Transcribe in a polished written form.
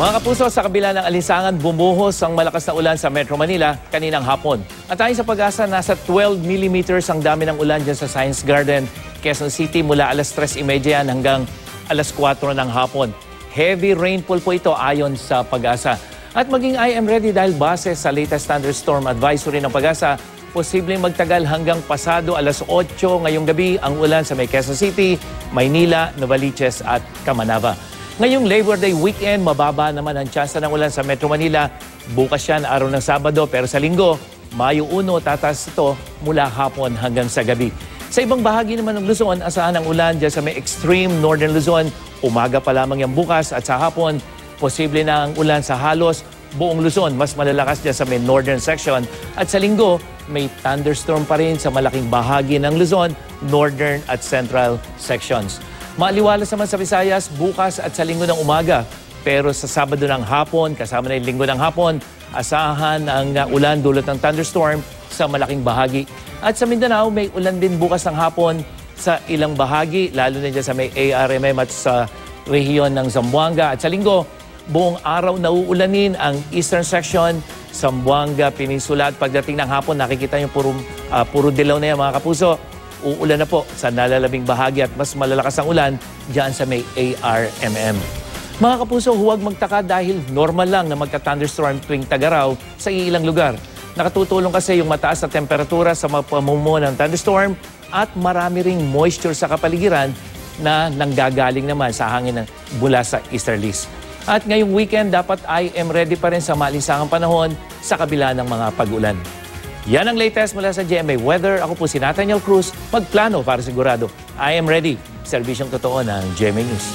Mga kapuso, sa kabila ng alinsangan, bumuhos ang malakas na ulan sa Metro Manila kaninang hapon. At ayon sa Pag-asa, nasa 12 millimeters ang dami ng ulan dyan sa Science Garden, Quezon City mula alas 3:30 yan hanggang alas 4 ng hapon. Heavy rainfall po ito ayon sa Pag-asa. At maging I am ready dahil base sa latest thunderstorm advisory ng Pag-asa, posibleng magtagal hanggang pasado alas 8 ngayong gabi ang ulan sa may Quezon City, Maynila, Novaliches at Camanava. Ngayong Labor Day weekend, mababa naman ang tsansa ng ulan sa Metro Manila. Bukas yan, araw ng Sabado, pero sa Linggo, Mayo 1, tataas ito mula hapon hanggang sa gabi. Sa ibang bahagi naman ng Luzon, asahan ang ulan dyan sa may extreme northern Luzon. Umaga pa lamang yan bukas at sa hapon, posible na ang ulan sa halos buong Luzon. Mas malalakas dyan sa may northern section. At sa Linggo, may thunderstorm pa rin sa malaking bahagi ng Luzon, northern at central sections. Maaliwalas naman sa Visayas bukas at sa Linggo ng umaga. Pero sa Sabado ng hapon, kasama na yung Linggo ng hapon, asahan ang ulan dulot ng thunderstorm sa malaking bahagi. At sa Mindanao, may ulan din bukas ng hapon sa ilang bahagi, lalo na dyan sa may ARMM at sa rehiyon ng Zamboanga. At sa Linggo, buong araw nauulanin ang eastern section, Zamboanga, Peninsula. At pagdating ng hapon, nakikita yung puro dilaw na yan, mga kapuso. Uulan na po sa nalalabing bahagi at mas malalakas ang ulan dyan sa may ARMM. Mga kapuso, huwag magtaka dahil normal lang na magka-thunderstorm tuwing tagaraw sa ilang lugar. Nakatutulong kasi yung mataas na temperatura sa pamumuo ng thunderstorm at marami ring moisture sa kapaligiran na nanggagaling naman sa hangin mula sa easterlies. At ngayong weekend, dapat I am ready pa rin sa maalinsangang panahon sa kabila ng mga pag-ulan. Yan ang latest mula sa GMA Weather. Ako po si Nathaniel Cruz. Magplano para sigurado. I am ready. Serbisyong totoo ng GMA News.